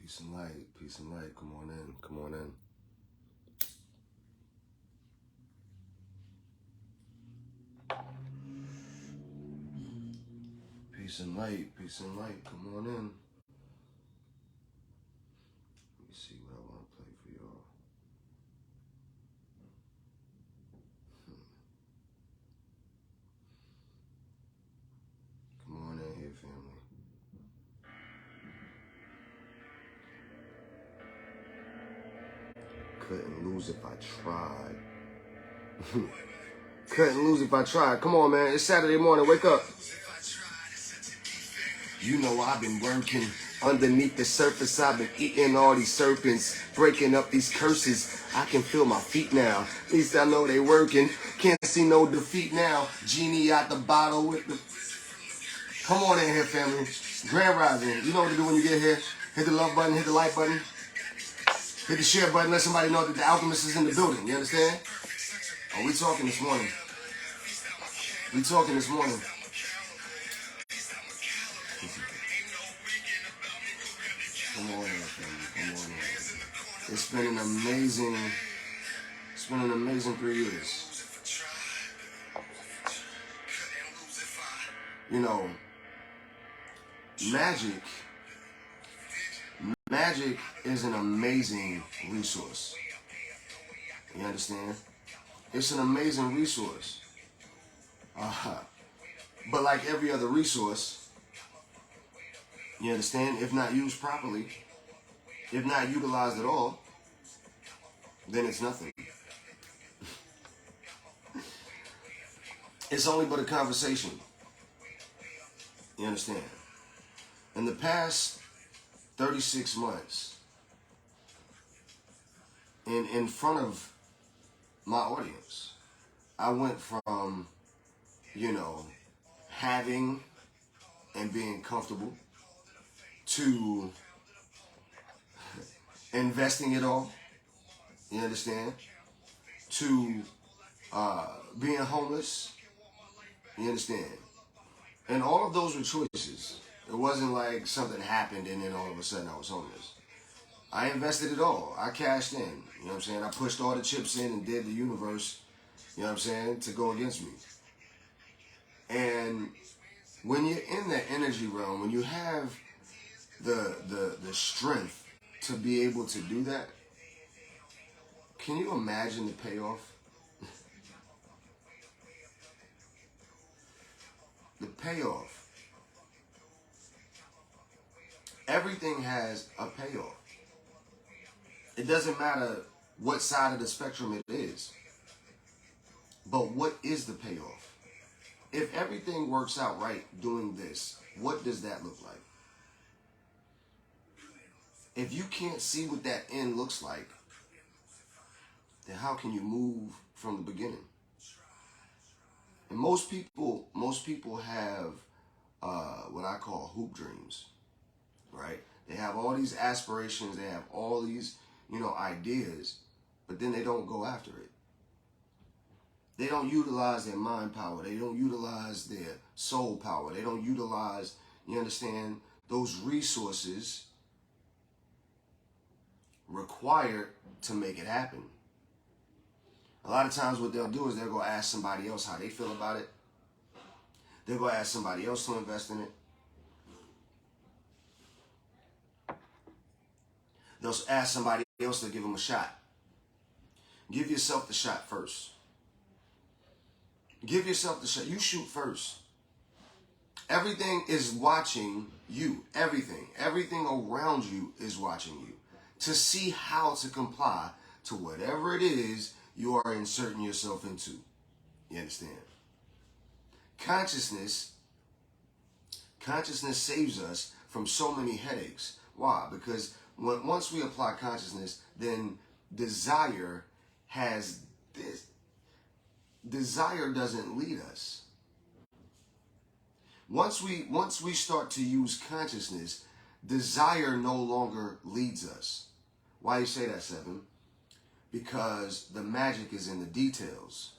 Peace and light, peace and light. Come on in, come on in. Peace and light, peace and light. Come on in. Let me see what I want to play for y'all. Come on in here, family. Couldn't lose if I tried. Couldn't lose if I tried. Come on, man. It's Saturday morning. Wake up. You know I've been working underneath the surface. I've been eating all these serpents, breaking up these curses. I can feel my feet now. At least I know they working. Can't see no defeat now. Genie out the bottle with the... Come on in here, family. Grand Rising. You know what to do when you get here. Hit the love button, hit the like button. Hit the share button, let somebody know that the Alchemist is in the building. You understand? Oh, we talking this morning. We talking this morning. Come on in, family. Come on in. It's been an amazing 3 years. You know, Magick is an amazing resource. You understand? It's an amazing resource. But like every other resource, you understand, if not used properly, if not utilized at all, then it's nothing. It's only but a conversation. You understand? In the past 36 months, in front of my audience, I went from, you know, having and being comfortable to investing it all, you understand, to being homeless, you understand. And all of those were choices. It wasn't like something happened and then all of a sudden I was homeless. I invested it all. I cashed in, you know what I'm saying. I pushed all the chips in and did the universe, you know what I'm saying, to go against me. And when you're in that energy realm, when you have the strength to be able to do that, can you imagine the payoff? The payoff. Everything has a payoff. It doesn't matter what side of the spectrum it is. But what is the payoff? If everything works out right doing this, what does that look like? If you can't see what that end looks like, then how can you move from the beginning? And most people have what I call hoop dreams, right? They have all these aspirations, they have all these, you know, ideas, but then they don't go after it. They don't utilize their mind power. They don't utilize their soul power. They don't utilize, you understand, those resources required to make it happen. A lot of times what they'll do is they'll go ask somebody else how they feel about it. They'll go ask somebody else to invest in it. They'll ask somebody else to give them a shot. Give yourself the shot first. Give yourself the shot. You shoot first. Everything is watching you. Everything around you is watching you to see how to comply to whatever it is you are inserting yourself into. You understand? Consciousness saves us from so many headaches. Why? Because once we apply consciousness, then desire has this. Desire doesn't lead us. Once we start to use consciousness, desire no longer leads us. Why you say that, Seven? Because the magic is in the details.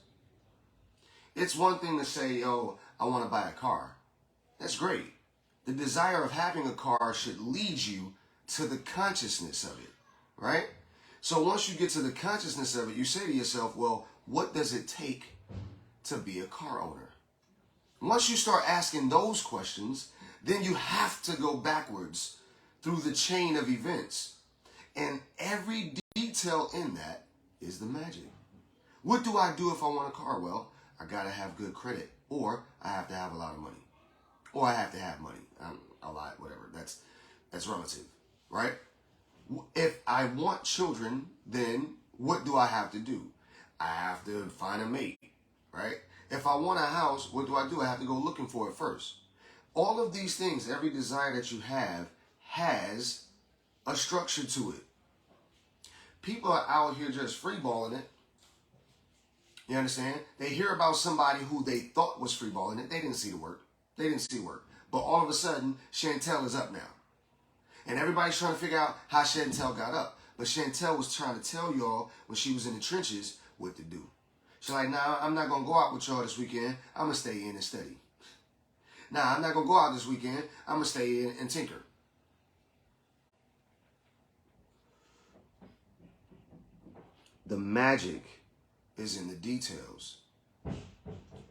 It's one thing to say, oh, I want to buy a car. That's great. The desire of having a car should lead you to the consciousness of it, right? So once you get to the consciousness of it, you say to yourself, well, what does it take to be a car owner? Once you start asking those questions, then you have to go backwards through the chain of events. And every detail in that is the magic. What do I do if I want a car? Well, I gotta have good credit, or I have to have a lot of money, or I have to have money. A lot, whatever. That's relative, right? If I want children, then what do I have to do? I have to find a mate, right? If I want a house, what do? I have to go looking for it first. All of these things, every desire that you have has a structure to it. People are out here just freeballing it. You understand? They hear about somebody who they thought was freeballing it. They didn't see the work. They didn't see work. But all of a sudden, Chantel is up now. And everybody's trying to figure out how Chantel got up. But Chantel was trying to tell y'all when she was in the trenches what to do. She's like, nah, I'm not going to go out with y'all this weekend. I'm going to stay in and study. Nah, I'm not going to go out this weekend. I'm going to stay in and tinker. The magic is in the details.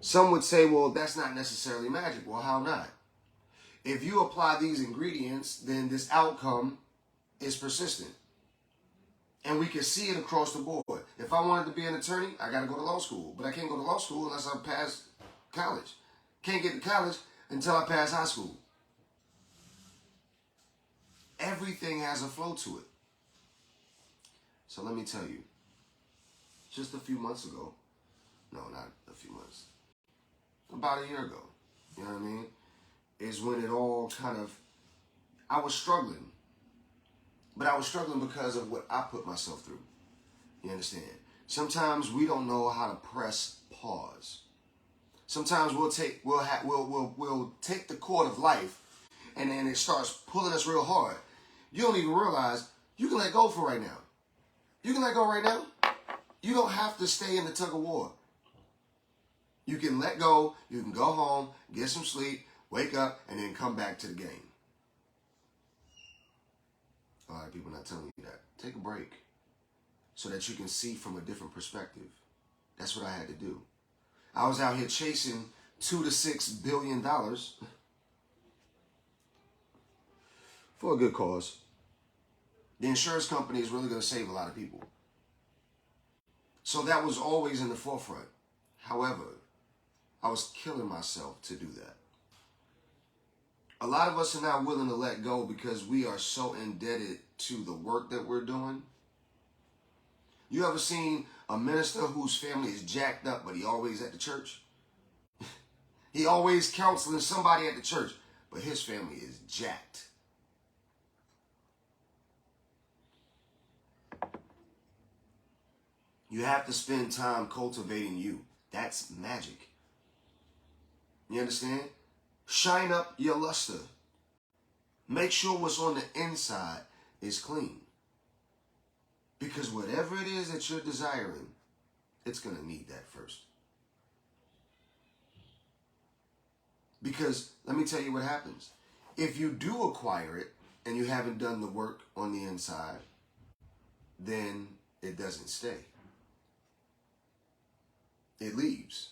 Some would say, well, that's not necessarily magic. Well, how not? If you apply these ingredients, then this outcome is persistent. And we can see it across the board. If I wanted to be an attorney, I got to go to law school. But I can't go to law school unless I pass college. Can't get to college until I pass high school. Everything has a flow to it. So let me tell you, just a few months ago, no, not a few months, about a year ago, you know what I mean, is when it all kind of, I was struggling. But I was struggling because of what I put myself through. You understand? Sometimes we don't know how to press pause. Sometimes we'll take the cord of life, and then it starts pulling us real hard. You don't even realize you can let go for right now. You can let go right now. You don't have to stay in the tug of war. You can let go. You can go home, get some sleep, wake up, and then come back to the game. A lot of people not telling you that. Take a break so that you can see from a different perspective. That's what I had to do. I was out here chasing $2 to $6 billion for a good cause. The insurance company is really going to save a lot of people. So that was always in the forefront. However, I was killing myself to do that. A lot of us are not willing to let go because we are so indebted to the work that we're doing. You ever seen a minister whose family is jacked up, but he always at the church? He always counseling somebody at the church, but his family is jacked. You have to spend time cultivating you. That's magic. You understand? Shine up your luster. Make sure what's on the inside is clean. Because whatever it is that you're desiring, it's going to need that first. Because let me tell you what happens. If you do acquire it and you haven't done the work on the inside, then it doesn't stay. It leaves.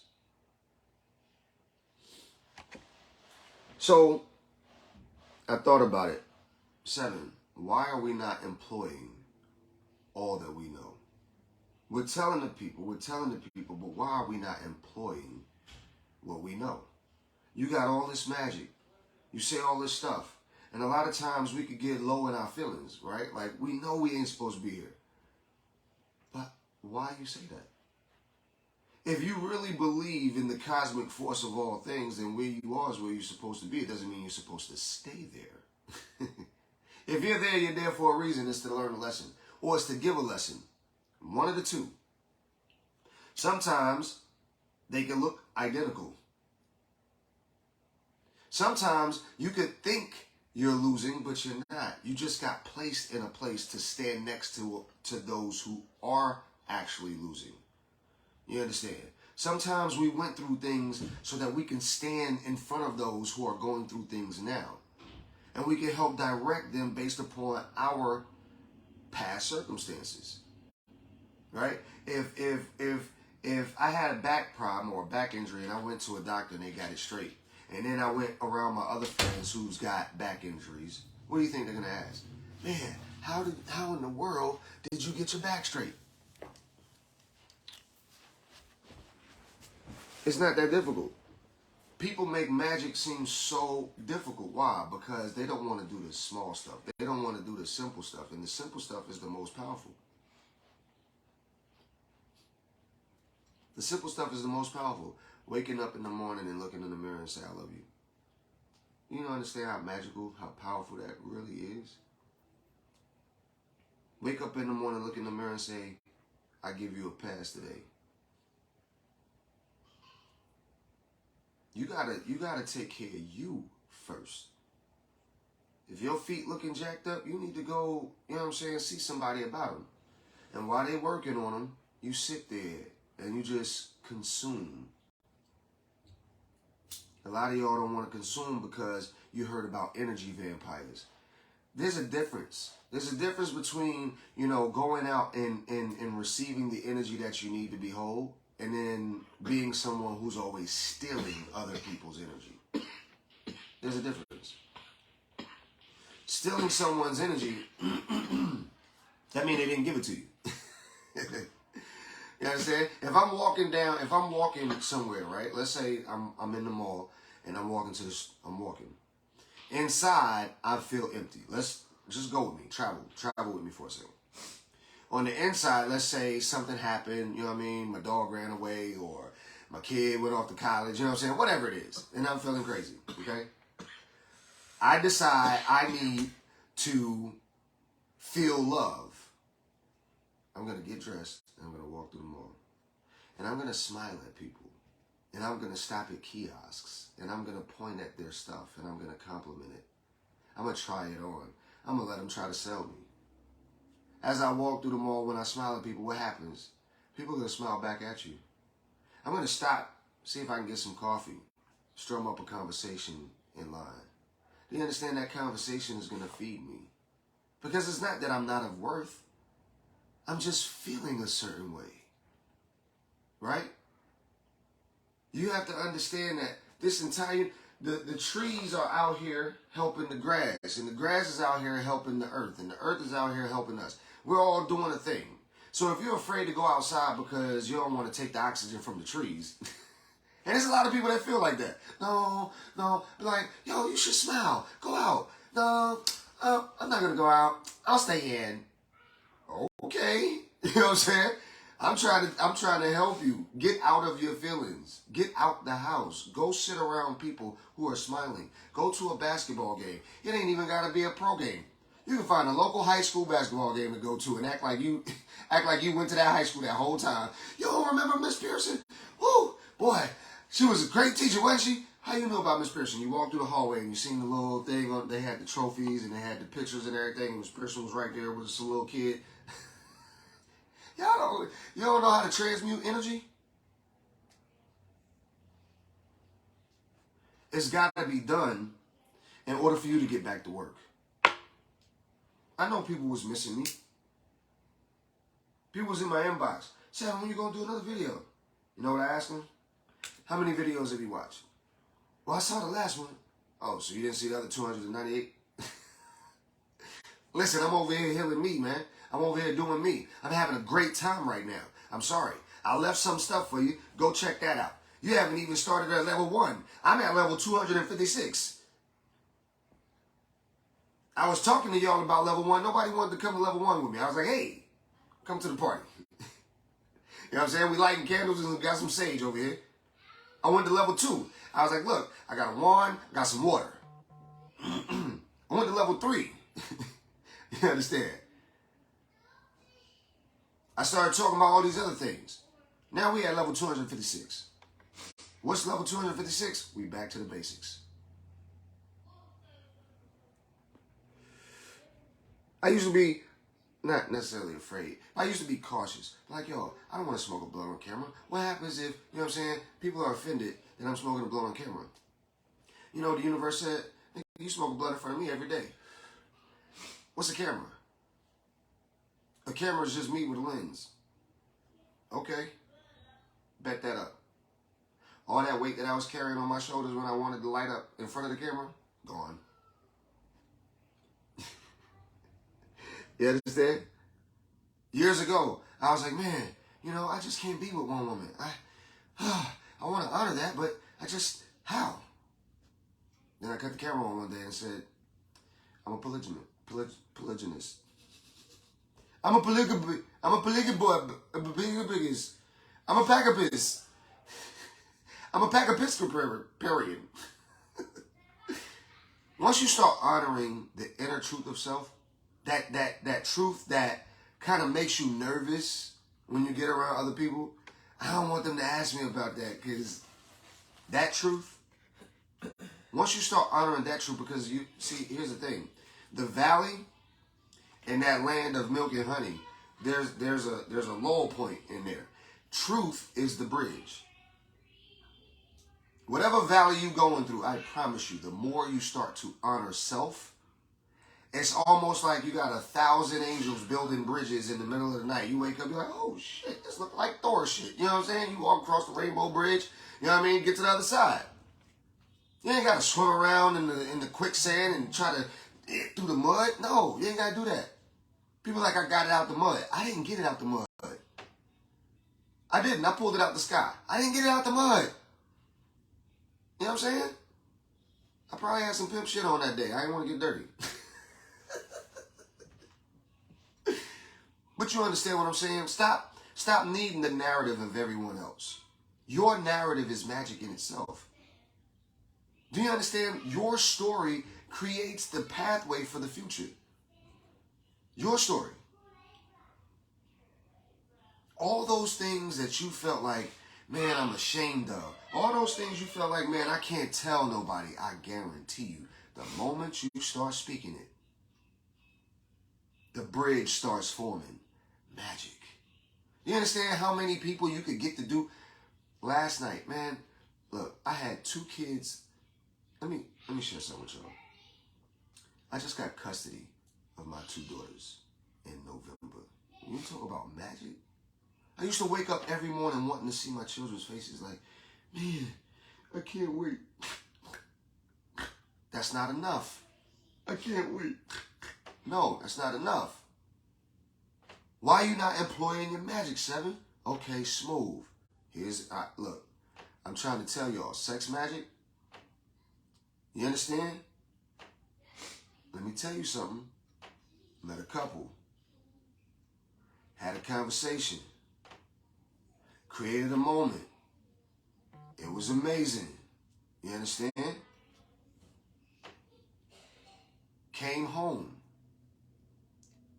So, I thought about it. 7, why are we not employing all that we know? We're telling the people, but why are we not employing what we know? You got all this magic. You say all this stuff. And a lot of times we could get low in our feelings, right? Like, we know we ain't supposed to be here. But why you say that? If you really believe in the cosmic force of all things, then where you are is where you're supposed to be. It doesn't mean you're supposed to stay there. If you're there, you're there for a reason. It's to learn a lesson. Or it's to give a lesson. One of the two. Sometimes they can look identical. Sometimes you could think you're losing, but you're not. You just got placed in a place to stand next to those who are actually losing. You understand? Sometimes we went through things so that we can stand in front of those who are going through things now. And we can help direct them based upon our past circumstances. Right? If I had a back problem or a back injury and I went to a doctor and they got it straight, and then I went around my other friends who's got back injuries, what do you think they're gonna ask? Man, how in the world did you get your back straight? It's not that difficult. People make magic seem so difficult. Why? Because they don't want to do the small stuff. They don't want to do the simple stuff. And the simple stuff is the most powerful. The simple stuff is the most powerful. Waking up in the morning and looking in the mirror and say, I love you. You don't understand how magical, how powerful that really is? Wake up in the morning, look in the mirror and say, I give you a pass today. You gotta take care of you first. If your feet looking jacked up, you need to go, you know what I'm saying, see somebody about them. And while they working on them, you sit there and you just consume. A lot of y'all don't want to consume because you heard about energy vampires. There's a difference. There's a difference between, you know, going out and receiving the energy that you need to be whole, and then being someone who's always stealing other people's energy. There's a difference. Stealing someone's energy, that means they didn't give it to you. You understand? If I'm walking somewhere, right? Let's say I'm in the mall and I'm walking. Inside, I feel empty. Let's just go with me. Travel with me for a second. On the inside, let's say something happened, you know what I mean? My dog ran away or my kid went off to college, you know what I'm saying? Whatever it is. And I'm feeling crazy, okay? I decide I need to feel love. I'm going to get dressed and I'm going to walk through the mall. And I'm going to smile at people. And I'm going to stop at kiosks. And I'm going to point at their stuff and I'm going to compliment it. I'm going to try it on. I'm going to let them try to sell me. As I walk through the mall, when I smile at people, what happens? People are going to smile back at you. I'm going to stop, see if I can get some coffee, strum up a conversation in line. Do you understand that conversation is going to feed me? Because it's not that I'm not of worth. I'm just feeling a certain way. Right? You have to understand that this entire, the trees are out here helping the grass, and the grass is out here helping the earth, and the earth is out here helping us. We're all doing a thing. So if you're afraid to go outside because you don't want to take the oxygen from the trees, and there's a lot of people that feel like that. No, be like, yo, you should smile. Go out. No, I'm not going to go out. I'll stay in. Okay. You know what I'm saying? I'm trying to help you. Get out of your feelings. Get out the house. Go sit around people who are smiling. Go to a basketball game. It ain't even got to be a pro game. You can find a local high school basketball game to go to and act like you went to that high school that whole time. Yo, remember Miss Pearson? Woo! Boy, she was a great teacher, wasn't she? How you know about Miss Pearson? You walked through the hallway and you seen the little thing on, they had the trophies and they had the pictures and everything, and Miss Pearson was right there with some little kid. You don't know how to transmute energy? It's got to be done in order for you to get back to work. I know people was missing me. People was in my inbox. Said, when you going to do another video? You know what I asked them? How many videos have you watched? Well, I saw the last one. Oh, so you didn't see the other 298? Listen, I'm over here healing me, man. I'm over here doing me. I'm having a great time right now. I'm sorry. I left some stuff for you. Go check that out. You haven't even started at level 1. I'm at level 256. I was talking to y'all about level 1. Nobody wanted to come to level 1 with me. I was like, hey, come to the party. You know what I'm saying? We lighting candles and got some sage over here. I went to level 2. I was like, look, I got a wand, got some water. I went to level 3. You understand? I started talking about all these other things. Now we at level 256. What's level 256? We back to the basics. I used to be not necessarily afraid. I used to be cautious. Like, yo, I don't want to smoke a blunt on camera. What happens if, you know what I'm saying, people are offended that I'm smoking a blunt on camera? You know what the universe said? you smoke a blunt in front of me every day. What's a camera? A camera is just me with a lens. Okay. Bet that up. All that weight that I was carrying on my shoulders when I wanted to light up in front of the camera, gone. You understand? Years ago, I was like, man, I just can't be with one woman. I want to honor that, but how? Then I cut the camera on one day and said, I'm a polygynist. I'm a polygamist. I'm a pacifist. I'm a Pacificarian. Once you start honoring the inner truth of self, that truth that kind of makes you nervous when you get around other people, I don't want them to ask me about that, because that truth, once you start honoring that truth, because you see, here's the thing, the valley and that land of milk and honey, there's a low point in there. Truth is the bridge. Whatever valley you're going through, I promise you, the more you start to honor self, it's almost like you got 1,000 angels building bridges in the middle of the night. You wake up, you're like, oh shit, this looks like Thor shit. You know what I'm saying? You walk across the rainbow bridge, you know what I mean? Get to the other side. You ain't got to swim around in the quicksand and try to get through the mud. No, you ain't got to do that. People like, I got it out the mud. I didn't get it out the mud. I didn't. I pulled it out the sky. I didn't get it out the mud. You know what I'm saying? I probably had some pimp shit on that day. I didn't want to get dirty. But you understand what I'm saying? Stop needing the narrative of everyone else. Your narrative is magic in itself. Do you understand? Your story creates the pathway for the future. Your story. All those things that you felt like, man, I'm ashamed of. All those things you felt like, man, I can't tell nobody. I guarantee you, the moment you start speaking it, the bridge starts forming. Magic. You understand how many people you could get to do? Last night, man, look, I had 2 kids. Let me share something with y'all. I just got custody of my 2 daughters in November. You talk about magic? I used to wake up every morning wanting to see my children's faces like, man, I can't wait. That's not enough. I can't wait. No, that's not enough. Why are you not employing your magic, 7? Okay, smooth. Look, I'm trying to tell y'all, sex magic, you understand? Let me tell you something. Met a couple. Had a conversation. Created a moment. It was amazing. You understand? Came home.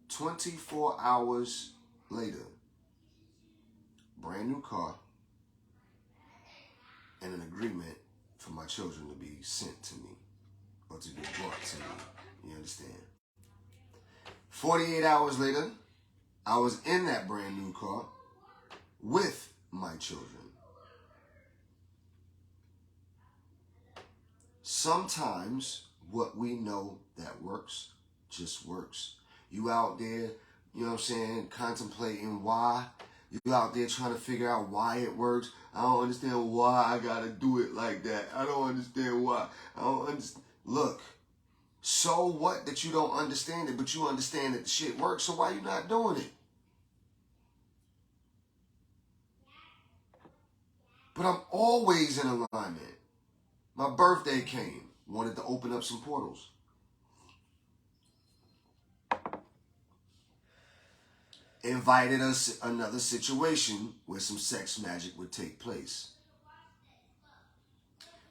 24 hours later. Brand new car. And an agreement for my children to be sent to me. Or to be brought to me. You understand? 48 hours later, I was in that brand new car with my children. Sometimes what we know that works just works. You out there, you know what I'm saying, contemplating why. You out there trying to figure out why it works. I don't understand why I gotta do it like that. I don't understand why. I don't understand. Look, so what that you don't understand it, but you understand that the shit works, so why you not doing it? But I'm always in alignment. My birthday came. Wanted to open up some portals. Invited us another situation where some sex magic would take place.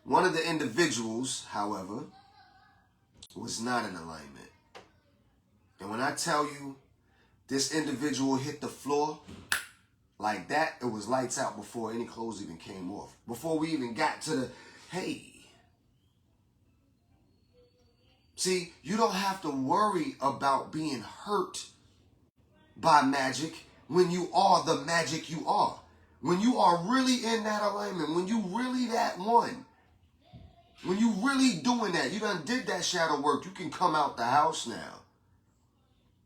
One of the individuals, however, was not in alignment. And when I tell you this individual hit the floor like that, it was lights out before any clothes even came off. Before we even got to the, hey. See, you don't have to worry about being hurt by magic when you are the magic you are. When you are really in that alignment, when you really that one, When you really doing that, you done did that shadow work, you can come out the house now.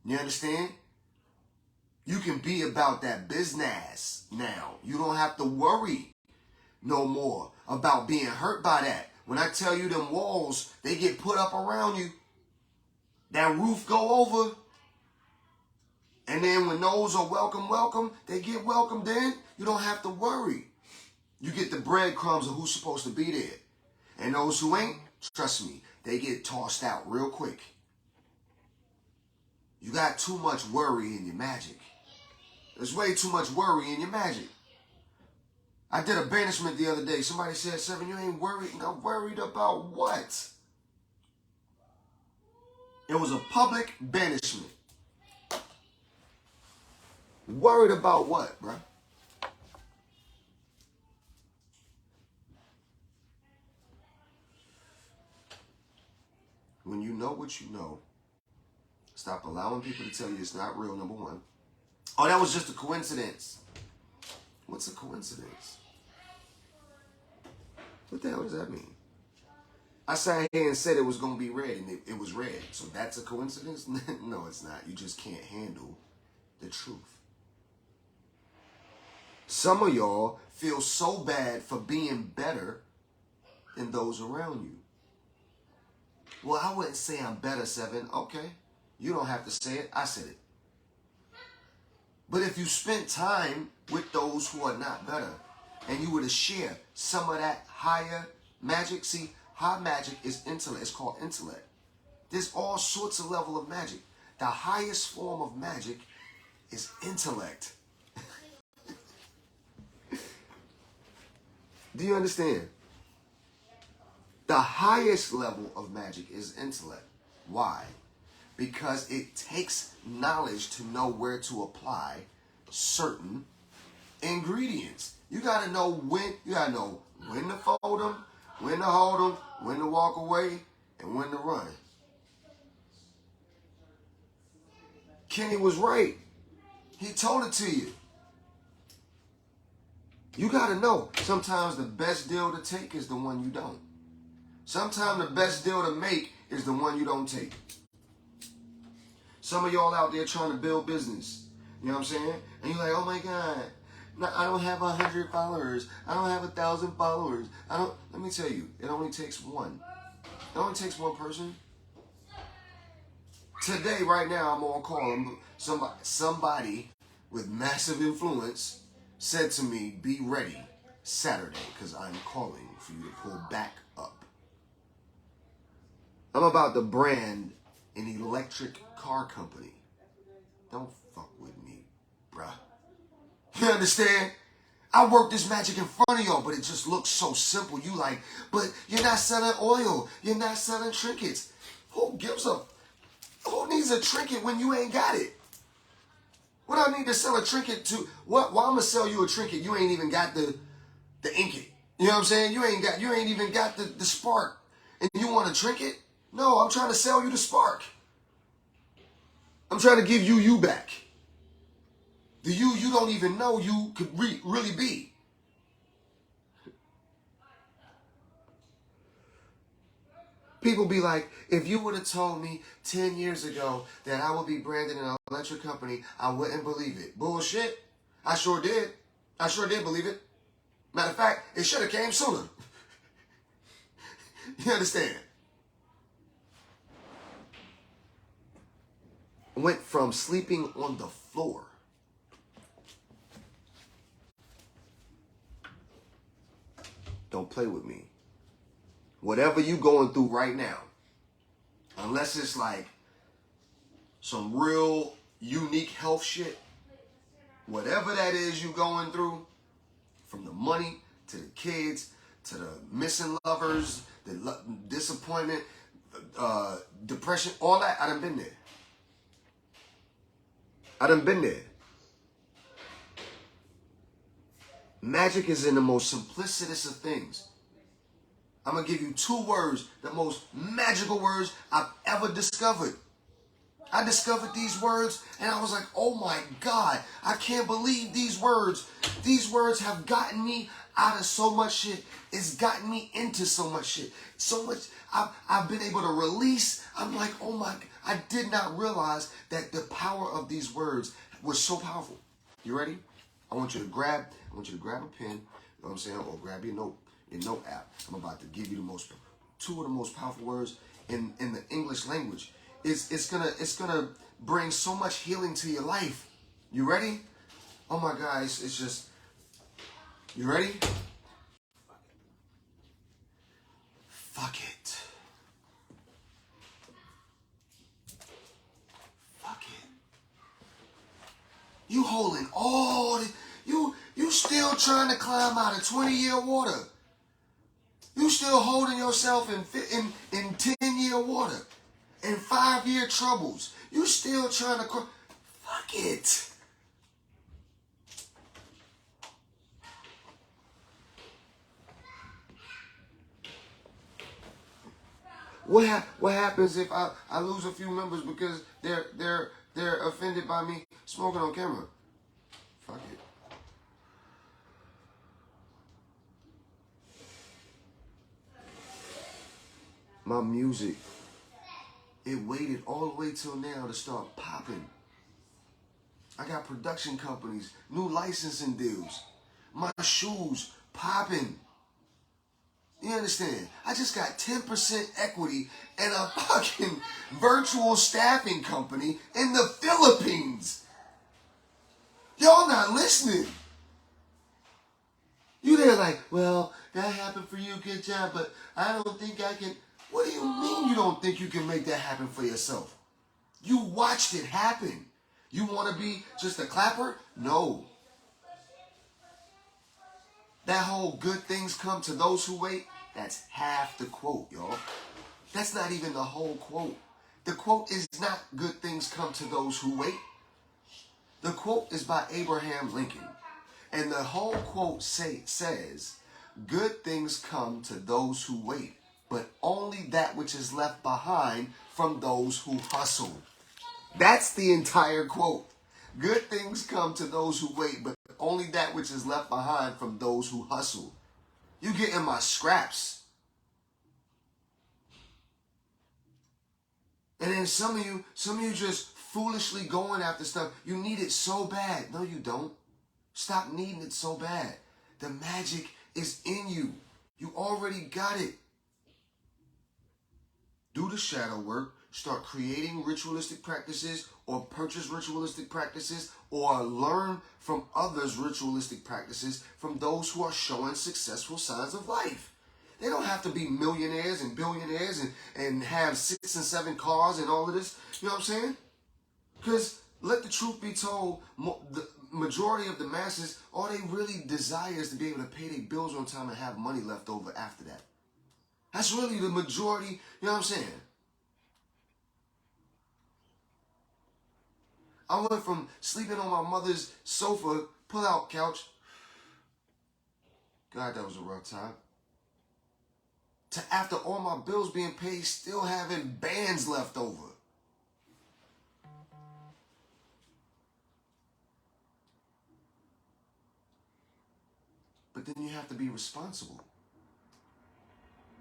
You understand? You can be about that business now. You don't have to worry no more about being hurt by that. When I tell you them walls, they get put up around you. That roof go over. And then when those are welcome, they get welcomed in. You don't have to worry. You get the breadcrumbs of who's supposed to be there. And those who ain't, trust me, they get tossed out real quick. You got too much worry in your magic. There's way too much worry in your magic. I did a banishment the other day. Somebody said, Seven, you ain't worried. I'm worried about what? It was a public banishment. Worried about what, bro? When you know what you know, stop allowing people to tell you it's not real, number one. Oh, that was just a coincidence. What's a coincidence? What the hell does that mean? I sat here and said it was going to be red, and it was red. So that's a coincidence? No, it's not. You just can't handle the truth. Some of y'all feel so bad for being better than those around you. Well, I wouldn't say I'm better, Seven. Okay. You don't have to say it. I said it. But if you spent time with those who are not better, and you were to share some of that higher magic, see, high magic is intellect. It's called intellect. There's all sorts of level of magic. The highest form of magic is intellect. Do you understand? The highest level of magic is intellect. Why? Because it takes knowledge to know where to apply certain ingredients. You gotta know when to fold them, when to hold them, when to walk away, and when to run. Kenny was right. He told it to you. You gotta know. Sometimes the best deal to take is the one you don't. Sometimes the best deal to make is the one you don't take. Some of y'all out there trying to build business. You know what I'm saying? And you're like, oh my God, no, I don't have 100 followers. I don't have 1,000 followers. Let me tell you, it only takes one. It only takes one person. Today, right now, I'm on call. Somebody with massive influence said to me, be ready Saturday, because I'm calling for you to pull back up. I'm about to brand an electric car company. Don't fuck with me, bruh. You understand? I work this magic in front of y'all, but it just looks so simple. You like, but you're not selling oil. You're not selling trinkets. Who needs a trinket when you ain't got it? What I need to sell a trinket to? Why I'm gonna sell you a trinket? You ain't even got the inket. You know what I'm saying? You ain't even got the spark. And you want a trinket? No, I'm trying to sell you the spark. I'm trying to give you back. The you don't even know you could really be. People be like, if you would have told me 10 years ago that I would be branded an electric company, I wouldn't believe it. Bullshit. I sure did. I sure did believe it. Matter of fact, it should have came sooner. You understand? Went from sleeping on the floor don't play with me. Whatever you going through right now, unless it's like some real unique health shit, whatever that is you going through, from the money to the kids to the missing lovers, the disappointment, depression, all that, I done been there. I done been there. Magic is in the most simplicitous of things. I'm going to give you 2 words, the most magical words I've ever discovered. I discovered these words and I was like, oh my God, I can't believe these words. These words have gotten me out of so much shit. It's gotten me into so much shit. So much I've been able to release. I'm like, oh my, I did not realize that the power of these words was so powerful. You ready? I want you to grab a pen, you know what I'm saying, or grab your note app. I'm about to give you two of the most powerful words in the English language. It's gonna bring so much healing to your life. You ready? Oh my guys, it's just, you ready? Fuck it. Fuck it. You holding all the, you still trying to climb out of 20-year water. You still holding yourself in 10-year water, in 5-year troubles. You still trying to, fuck it. What happens if I lose a few members because they're offended by me smoking on camera? Fuck it. My music, it waited all the way till now to start popping. I got production companies, new licensing deals. My shoes popping. You understand? I just got 10% equity in a fucking virtual staffing company in the Philippines. Y'all not listening. You there like, well, that happened for you, good job, but I don't think I can. What do you mean you don't think you can make that happen for yourself? You watched it happen. You want to be just a clapper? No. That whole good things come to those who wait, that's half the quote, y'all. That's not even the whole quote. The quote is not good things come to those who wait. The quote is by Abraham Lincoln. And the whole quote says, good things come to those who wait, but only that which is left behind from those who hustle. That's the entire quote. Good things come to those who wait, but only that which is left behind from those who hustle. You getting my scraps. And then some of you just foolishly going after stuff. You need it so bad. No, you don't. Stop needing it so bad. The magic is in you. You already got it. Do the shadow work. Start creating ritualistic practices, or purchase ritualistic practices, or learn from others ritualistic practices from those who are showing successful signs of life. They don't have to be millionaires and billionaires and have 6 and 7 cars and all of this. You know what I'm saying? Because let the truth be told, the majority of the masses, all they really desire is to be able to pay their bills on time and have money left over after that. That's really the majority, you know what I'm saying? I went from sleeping on my mother's sofa, pull-out couch. God, that was a rough time. To after all my bills being paid, still having bands left over. But then you have to be responsible.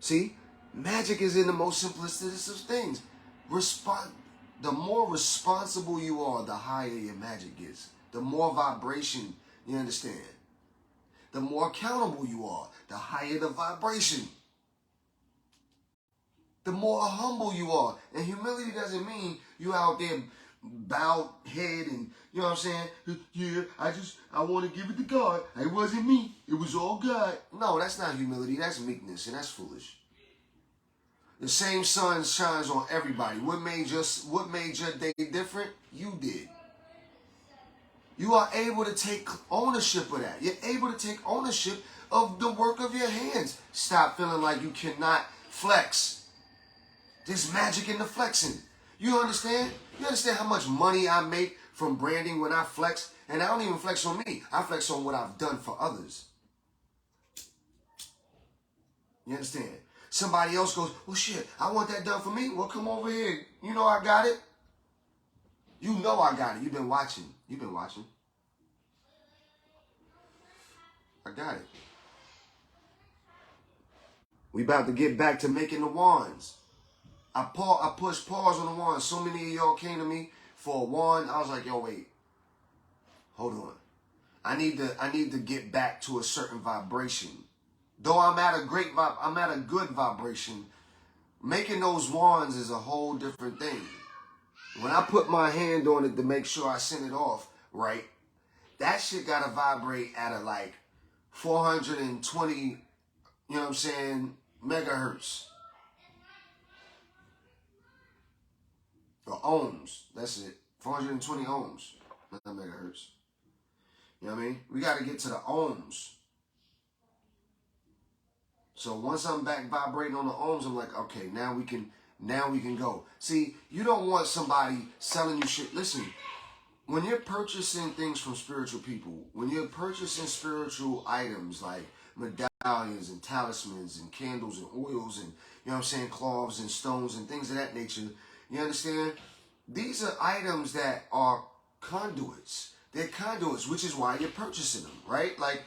See, magic is in the most simplest of things. The more responsible you are, the higher your magic gets. The more vibration, you understand? The more accountable you are, the higher the vibration. The more humble you are. And humility doesn't mean you out there bowed head and, you know what I'm saying? Yeah, I want to give it to God. It wasn't me. It was all God. No, that's not humility. That's meekness, and that's foolish. The same sun shines on everybody. What made your day different? You did. You are able to take ownership of that. You're able to take ownership of the work of your hands. Stop feeling like you cannot flex. There's magic in the flexing. You understand? You understand how much money I make from branding when I flex? And I don't even flex on me. I flex on what I've done for others. You understand? Somebody else goes, well, shit, I want that done for me. Well, come over here. You know I got it. You know I got it. You've been watching. I got it. We about to get back to making the wands. I pushed pause on the wand. So many of y'all came to me for a wand. I was like, yo, wait. Hold on. I need to get back to a certain vibration. Though I'm at a good vibration. Making those wands is a whole different thing. When I put my hand on it to make sure I send it off, right? That shit gotta vibrate at a like 420, you know what I'm saying, megahertz. Or ohms. That's it. 420 ohms. Not megahertz. You know what I mean? We got to get to the ohms. So once I'm back vibrating on the ohms, I'm like, okay, now we can go. See, you don't want somebody selling you shit. Listen, when you're purchasing things from spiritual people, when you're purchasing spiritual items like medallions and talismans and candles and oils and, you know what I'm saying, cloths and stones and things of that nature, you understand? These are items that are conduits. They're conduits, which is why you're purchasing them, right? Like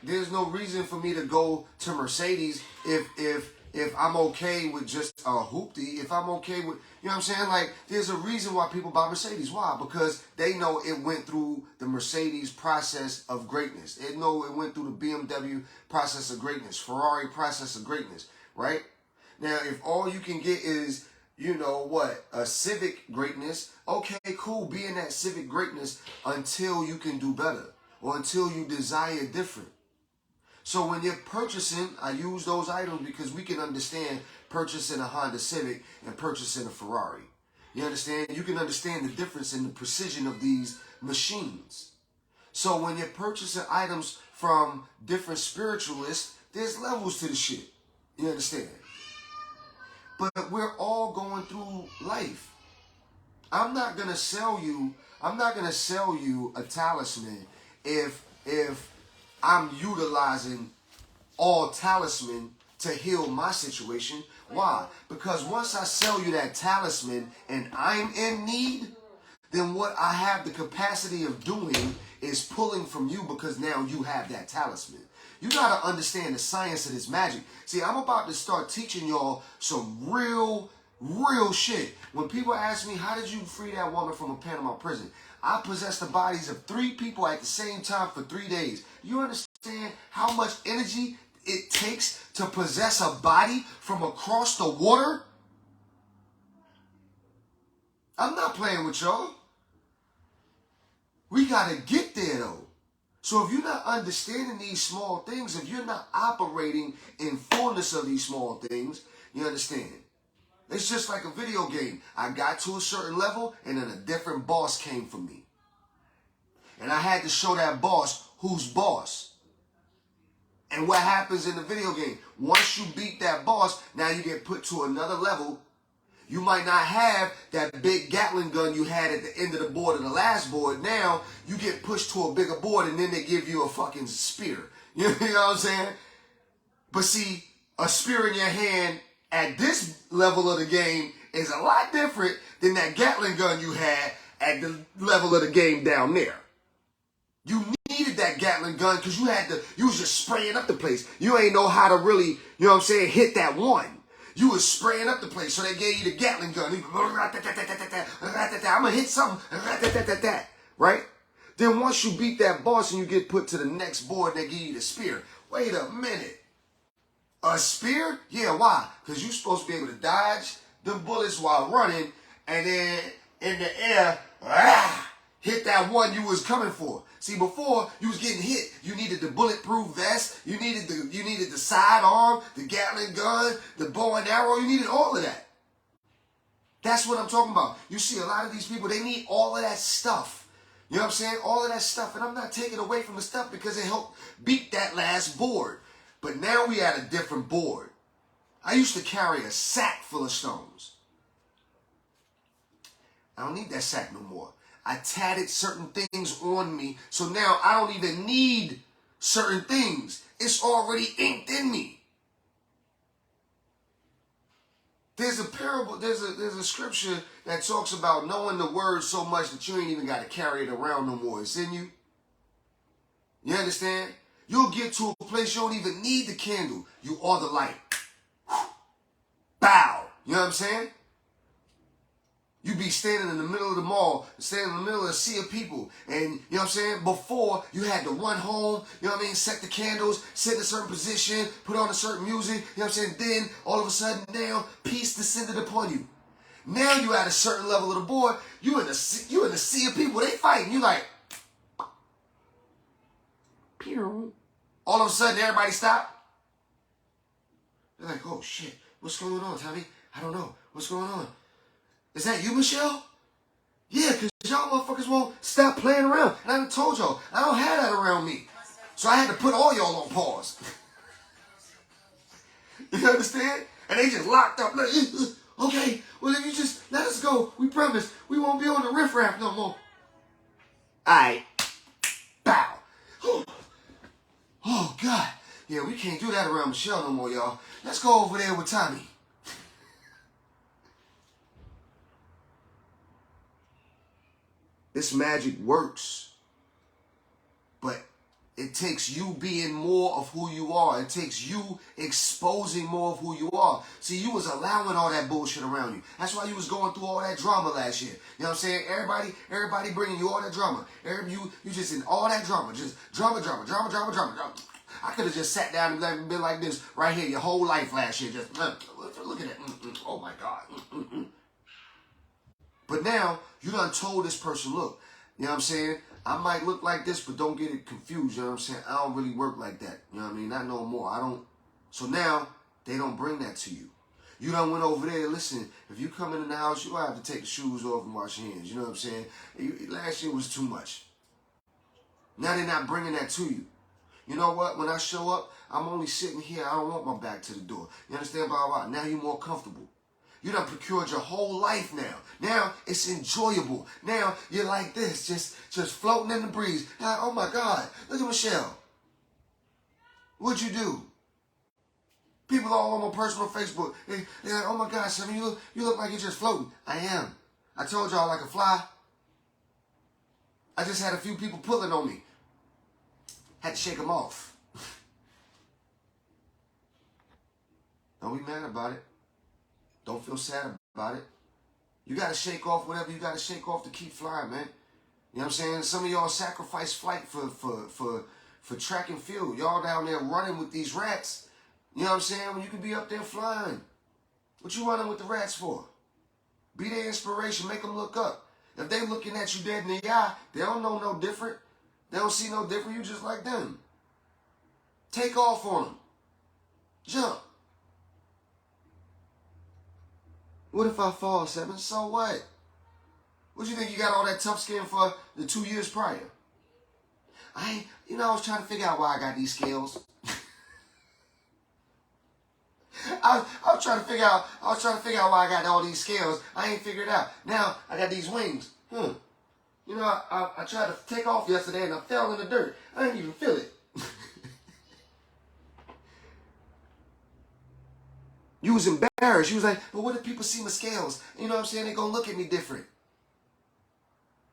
there's no reason for me to go to Mercedes if I'm okay with just a hoopty, if I'm okay with, you know what I'm saying? Like, there's a reason why people buy Mercedes. Why? Because they know it went through the Mercedes process of greatness. They know it went through the BMW process of greatness, Ferrari process of greatness, right? Now, if all you can get is, you know what, a civic greatness, okay, cool, be in that civic greatness until you can do better or until you desire different. So when you're purchasing, I use those items because we can understand purchasing a Honda Civic and purchasing a Ferrari. You understand? You can understand the difference in the precision of these machines. So when you're purchasing items from different spiritualists, there's levels to the shit. You understand? But we're all going through life. I'm not gonna sell you a talisman if I'm utilizing all talisman to heal my situation. Why? Because once I sell you that talisman and I'm in need, then what I have the capacity of doing is pulling from you because now you have that talisman. You got to understand the science of this magic. See, I'm about to start teaching y'all some real shit. When people ask me, how did you free that woman from a Panama prison? I possessed the bodies of 3 people at the same time for 3 days. You understand how much energy it takes to possess a body from across the water? I'm not playing with y'all. We got to get there, though. So if you're not understanding these small things, if you're not operating in fullness of these small things, you understand? It's just like a video game. I got to a certain level, and then a different boss came for me. And I had to show that boss who's boss. And what happens in the video game? Once you beat that boss, now you get put to another level. You might not have that big Gatling gun you had at the end of the board of the last board. Now, you get pushed to a bigger board, and then they give you a fucking spear. You know what I'm saying? But see, a spear in your hand at this level of the game is a lot different than that Gatling gun you had at the level of the game down there. You needed that Gatling gun because you was just spraying up the place. You ain't know how to really, you know what I'm saying, hit that one. You was spraying up the place, so they gave you the Gatling gun. I'm gonna hit something, right? Then once you beat that boss and you get put to the next board, they give you the spear. Wait a minute. A spear? Yeah, why? Because you're supposed to be able to dodge the bullets while running, and then in the air, hit that one you was coming for. See, before you was getting hit, you needed the bulletproof vest, you needed the sidearm, the Gatling gun, the bow and arrow, you needed all of that. That's what I'm talking about. You see a lot of these people, they need all of that stuff. You know what I'm saying? All of that stuff. And I'm not taking away from the stuff because it helped beat that last board. But now we at a different board. I used to carry a sack full of stones. I don't need that sack no more. I tatted certain things on me, so now I don't even need certain things. It's already inked in me. There's a parable, there's a scripture that talks about knowing the word so much that you ain't even got to carry it around no more. It's in you. You understand? You'll get to a place you don't even need the candle. You are the light. You know what I'm saying? You be standing in the middle of the mall, standing in the middle of a sea of people, and you know what I'm saying? Before, you had to run home, you know what I mean? Set the candles, sit in a certain position, put on a certain music, you know what I'm saying? Then, all of a sudden, now, peace descended upon you. Now you at a certain level of the board, you in the sea of people, they fighting. You like, pew. All of a sudden, everybody stop. They're like, oh shit, what's going on, Tommy? I don't know, what's going on? Is that you, Michelle? Yeah, because y'all motherfuckers won't stop playing around. And I done told y'all, I don't have that around me. So I had to put all y'all on pause. You understand? And they just locked up. Like, okay, well, if you just let us go, we promise we won't be on the riffraff no more. All right. Bow. Oh, God. Yeah, we can't do that around Michelle no more, y'all. Let's go over there with Tommy. This magic works, but it takes you being more of who you are. It takes you exposing more of who you are. See, you was allowing all that bullshit around you. That's why you was going through all that drama last year. You know what I'm saying? Everybody bringing you all that drama. You just in all that drama. Just drama. I could have just sat down and been like this right here your whole life last year. Just look at that. Oh my God. But now, you done told this person, look, you know what I'm saying? I might look like this, but don't get it confused, you know what I'm saying? I don't really work like that, you know what I mean? Not no more. I don't. So now, they don't bring that to you. You done went over there, listen, if you come in the house, you gonna have to take the shoes off and wash your hands, you know what I'm saying? Last year was too much. Now they're not bringing that to you. You know what? When I show up, I'm only sitting here. I don't want my back to the door. You understand? Blah, blah, blah. Now you're more comfortable. You done procured your whole life now. Now it's enjoyable. Now you're like this, just floating in the breeze. Oh my God, look at Michelle. What'd you do? People all on my personal Facebook, they're like, oh my God, Sammy, you look like you're just floating. I am. I told y'all like a fly. I just had a few people pulling on me. Had to shake them off. Don't be mad about it. Don't feel sad about it. You got to shake off whatever you got to shake off to keep flying, man. You know what I'm saying? Some of y'all sacrifice flight for track and field. Y'all down there running with these rats. You know what I'm saying? When you can be up there flying. What you running with the rats for? Be their inspiration. Make them look up. If they looking at you dead in the eye, they don't know no different. They don't see no different. You just like them. Take off on them. Jump. What if I fall, Seven? So what? What you think you got all that tough skin for the 2 years prior? I was trying to figure out why I got these scales. I was trying to figure out why I got all these scales. I ain't figured it out. Now I got these wings. You know, I tried to take off yesterday and I fell in the dirt. I didn't even feel it. You was embarrassed. You was like, but what if people see my scales? You know what I'm saying? They're going to look at me different.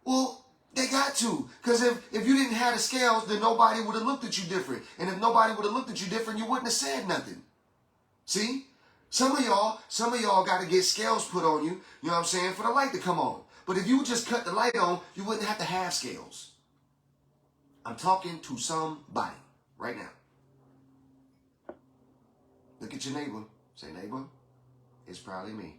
Well, they got to. Because if you didn't have the scales, then nobody would have looked at you different. And if nobody would have looked at you different, you wouldn't have said nothing. See? Some of y'all got to get scales put on you, you know what I'm saying, for the light to come on. But if you just cut the light on, you wouldn't have to have scales. I'm talking to somebody right now. Look at your neighbor. Say, neighbor, it's probably me.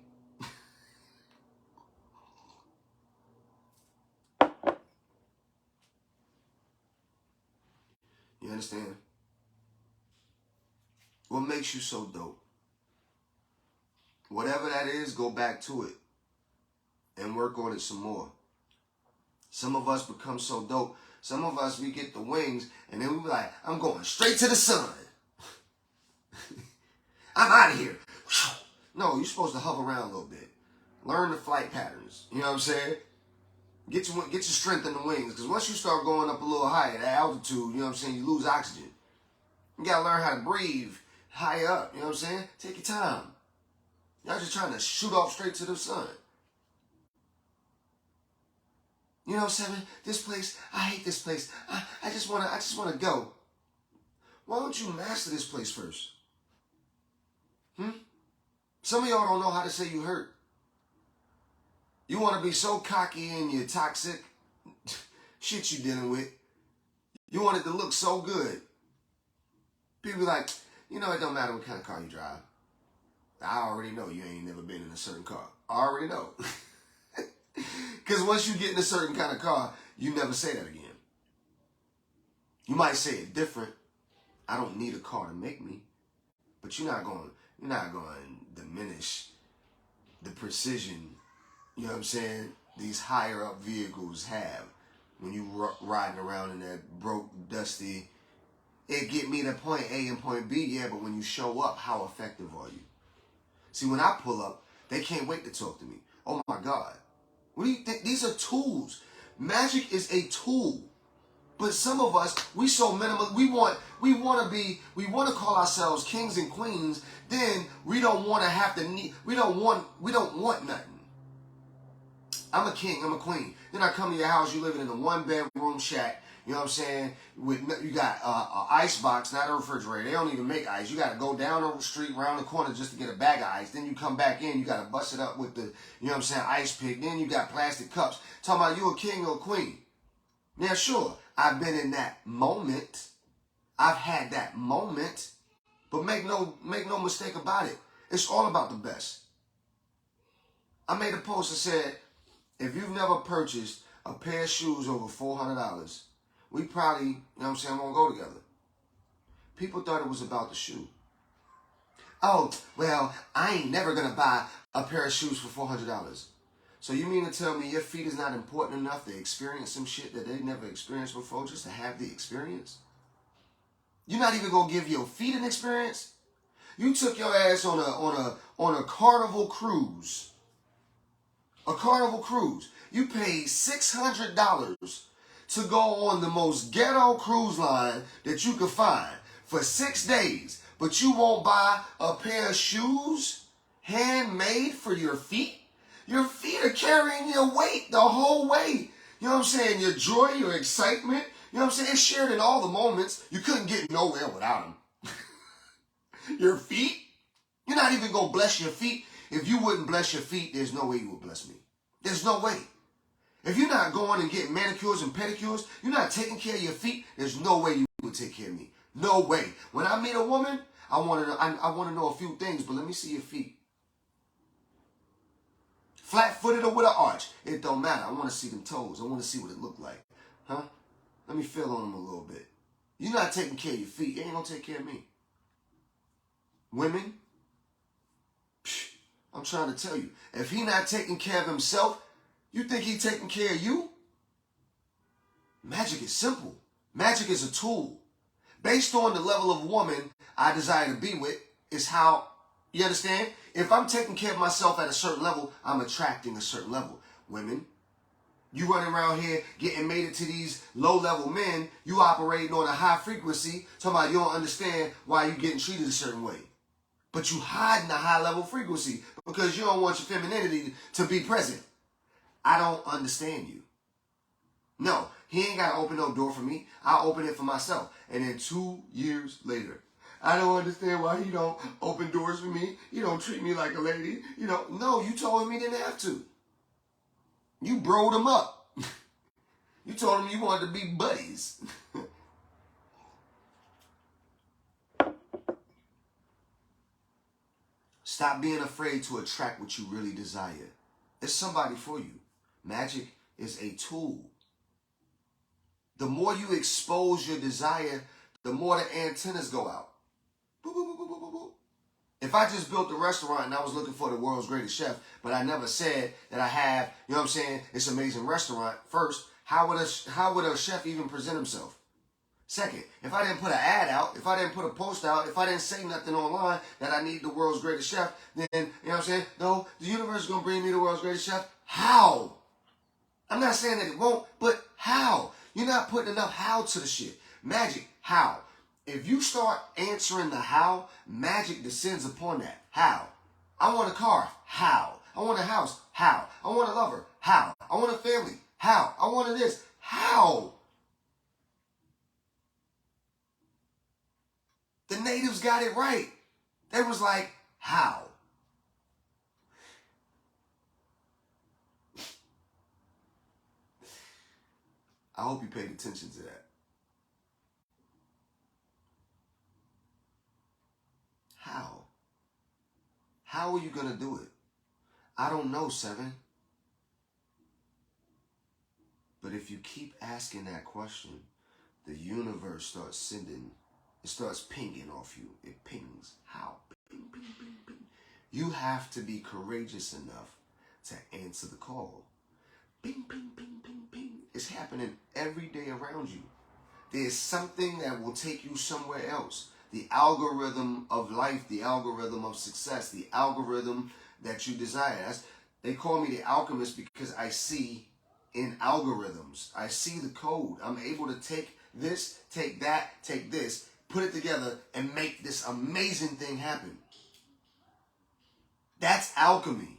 You understand? What makes you so dope? Whatever that is, go back to it and work on it some more. Some of us become so dope. Some of us, we get the wings, and then we be like, I'm going straight to the sun. I'm out of here. No, you're supposed to hover around a little bit. Learn the flight patterns. You know what I'm saying? Get your strength in the wings. Because once you start going up a little higher, at altitude, you know what I'm saying, you lose oxygen. You got to learn how to breathe high up. You know what I'm saying? Take your time. Y'all just trying to shoot off straight to the sun. You know what I'm saying? This place, I hate this place. I just want to go. Why don't you master this place first? Some of y'all don't know how to say you hurt. You want to be so cocky in your toxic shit you dealing with. You want it to look so good. People be like, you know, it don't matter what kind of car you drive. I already know you ain't never been in a certain car. I already know. Because once you get in a certain kind of car, you never say that again. You might say it different. I don't need a car to make me. But you're not going to diminish the precision, you know what I'm saying, these higher up vehicles have when you riding around in that broke, dusty, it get me to point A and point B, yeah, but when you show up, how effective are you? See, when I pull up, they can't wait to talk to me. Oh my God. What do you think? These are tools. Magic is a tool. But some of us, we so minimal. We want to call ourselves kings and queens. Then we don't want to have to need. We don't want nothing. I'm a king. I'm a queen. Then I come to your house. You living in a 1-bedroom shack. You know what I'm saying? You got an ice box, not a refrigerator. They don't even make ice. You got to go down the street, around the corner just to get a bag of ice. Then you come back in. You got to bust it up with the, you know what I'm saying, ice pick. Then you got plastic cups. Talking about you a king or a queen. Now, sure, I've been in that moment. I've had that moment. But make no mistake about it. It's all about the best. I made a post that said, if you've never purchased a pair of shoes over $400, we probably, you know what I'm saying, won't go together. People thought it was about the shoe. Oh, well, I ain't never going to buy a pair of shoes for $400. So you mean to tell me your feet is not important enough to experience some shit that they never experienced before just to have the experience? You're not even going to give your feet an experience? You took your ass on a carnival cruise. A carnival cruise. You paid $600 to go on the most ghetto cruise line that you could find for 6 days, but you won't buy a pair of shoes handmade for your feet? Your feet are carrying your weight the whole way. You know what I'm saying? Your joy, your excitement, you know what I'm saying? It's shared in all the moments. You couldn't get nowhere without them. Your feet? You're not even going to bless your feet. If you wouldn't bless your feet, there's no way you would bless me. There's no way. If you're not going and getting manicures and pedicures, you're not taking care of your feet, there's no way you would take care of me. No way. When I meet a woman, I want to know a few things, but let me see your feet. Flat-footed or with an arch, it don't matter. I want to see them toes. I want to see what it look like. Huh? Let me feel on them a little bit. You're not taking care of your feet. You ain't going to take care of me. Women, I'm trying to tell you, if he not taking care of himself, you think he taking care of you? Magic is simple. Magic is a tool. Based on the level of woman I desire to be with is how, you understand? If I'm taking care of myself at a certain level, I'm attracting a certain level. Women, you running around here getting mated to these low-level men, you operating on a high frequency, talking about you don't understand why you getting treated a certain way. But you hiding the high-level frequency because you don't want your femininity to be present. I don't understand you. No, he ain't got to open no door for me. I'll open it for myself. And then 2 years later, I don't understand why he don't open doors for me. He don't treat me like a lady. You know, no, you told him he didn't have to. You broed him up. You told him you wanted to be buddies. Stop being afraid to attract what you really desire. It's somebody for you. Magic is a tool. The more you expose your desire, the more the antennas go out. Boop, boop, boop, boop, boop, boop. If I just built a restaurant and I was looking for the world's greatest chef, but I never said that I have, you know what I'm saying, this amazing restaurant, first, how would a chef even present himself? Second, if I didn't put an ad out, if I didn't put a post out, if I didn't say nothing online that I need the world's greatest chef, then, you know what I'm saying, no, the universe is going to bring me the world's greatest chef. How? I'm not saying that it won't, but how? You're not putting enough how to the shit. Magic, how? If you start answering the how, magic descends upon that. How? I want a car. How? I want a house. How? I want a lover. How? I want a family. How? I want this. How? The natives got it right. They was like, how? I hope you paid attention to that. How? How are you going to do it? I don't know, 7. But if you keep asking that question, the universe starts sending, it starts pinging off you. It pings. How? Ping, ping, ping, ping. You have to be courageous enough to answer the call. Ping, ping, ping, ping, ping. It's happening every day around you. There's something that will take you somewhere else. The algorithm of life, the algorithm of success, the algorithm that you desire. They call me the alchemist because I see in algorithms. I see the code. I'm able to take this, take that, take this, put it together, and make this amazing thing happen. That's alchemy.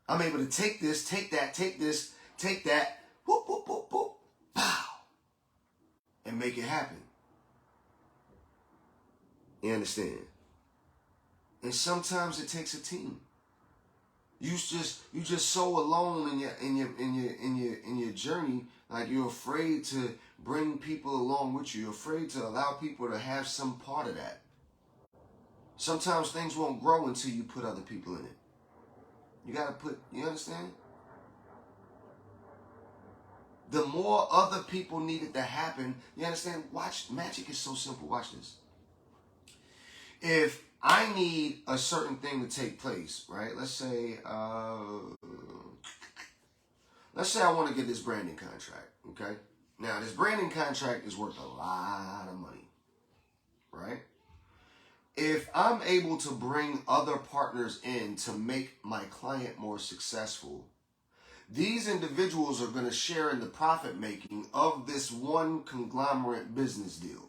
I'm able to take this, take that, take this, take that, whoop, whoop, whoop, whoop, pow, and make it happen. You understand? And sometimes it takes a team. You just so alone in your journey, like you're afraid to bring people along with you. You're afraid to allow people to have some part of that. Sometimes things won't grow until you put other people in it. You understand? The more other people need it to happen, you understand? Watch, magic is so simple. Watch this. If I need a certain thing to take place, right? Let's say I want to get this branding contract, okay? Now, this branding contract is worth a lot of money, right? If I'm able to bring other partners in to make my client more successful, these individuals are going to share in the profit making of this one conglomerate business deal.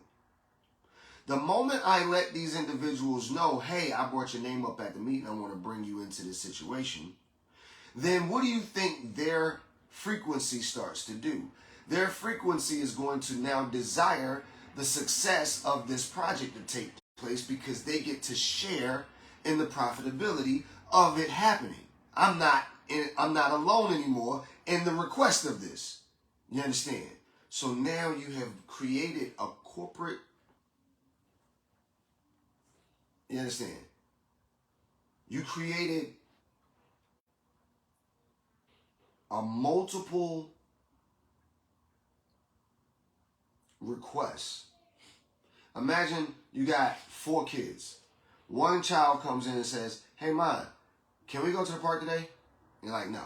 The moment I let these individuals know, hey, I brought your name up at the meeting, I want to bring you into this situation, then what do you think their frequency starts to do? Their frequency is going to now desire the success of this project to take place because they get to share in the profitability of it happening. I'm not alone anymore in the request of this. You understand? So now you have created a corporate. You understand? You created a multiple requests. Imagine you got 4 kids. One child comes in and says, hey, Mom, can we go to the park today? You're like, no.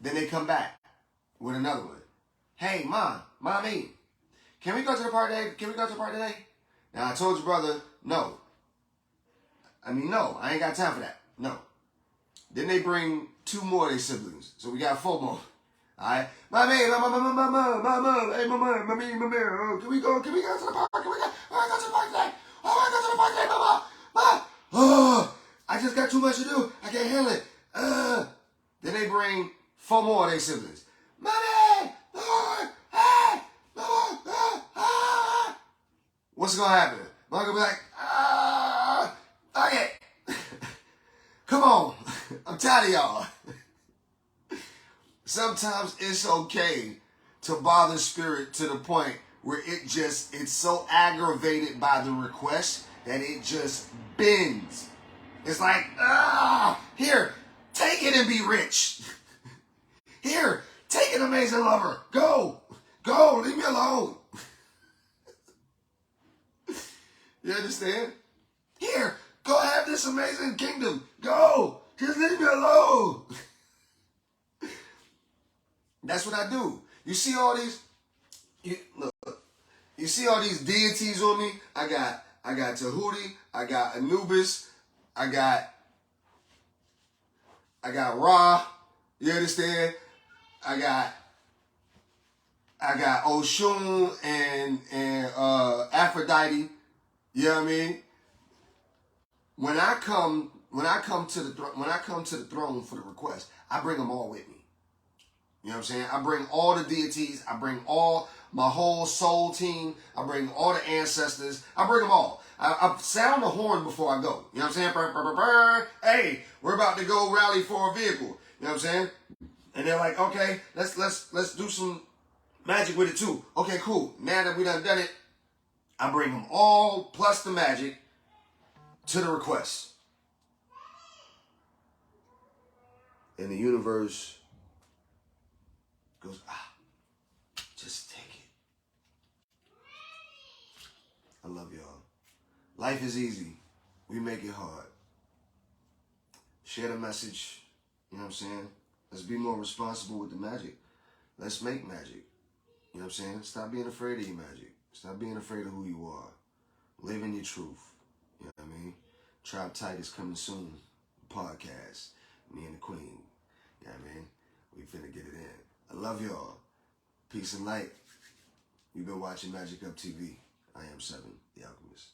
Then they come back with another one. Hey, Mommy, can we go to the park today? Can we go to the park today? Now, I told your brother, no. No, I ain't got time for that. No. Then they bring 2 more of their siblings. So we got 4 more. All right? Mommy, hey, Mama, can we go to the park? Can we go to the park today? I want to go to the park today, Mama. Oh, I just got too much to do. I can't handle it. Then they bring 4 more of their siblings. Mommy, Lord, hey, Lord, what's going to happen? Mom going to be like, okay. Come on. I'm tired of y'all. Sometimes it's okay to bother spirit to the point where it's so aggravated by the request that it just bends. It's like, here, take it and be rich. Here, take an amazing lover. Go, leave me alone. You understand? Here, go have this amazing kingdom. Go, just leave me alone. That's what I do. You see all these, you see all these deities on me? I got Tahuti, I got Anubis, I got Ra, you understand? I got Oshun and Aphrodite, you know what I mean? When I come to the throne for the request, I bring them all with me. You know what I'm saying? I bring all the deities. I bring all my whole soul team. I bring all the ancestors. I bring them all. I sound the horn before I go. You know what I'm saying? Hey, we're about to go rally for a vehicle. You know what I'm saying? And they're like, okay, let's do some magic with it too. Okay, cool. Now that we done it, I bring them all plus the magic to the request. And the universe goes, just take it. I love y'all. Life is easy. We make it hard. Share the message. You know what I'm saying? Let's be more responsible with the magic. Let's make magic. You know what I'm saying? Stop being afraid of your magic. Stop being afraid of who you are. Live in your truth. You know what I mean? Tribe Tight is coming soon. Podcast. Me and the Queen. You know what I mean? We finna get it in. I love y'all. Peace and light. You've been watching Magic Up TV. I am 7, the Alchemist.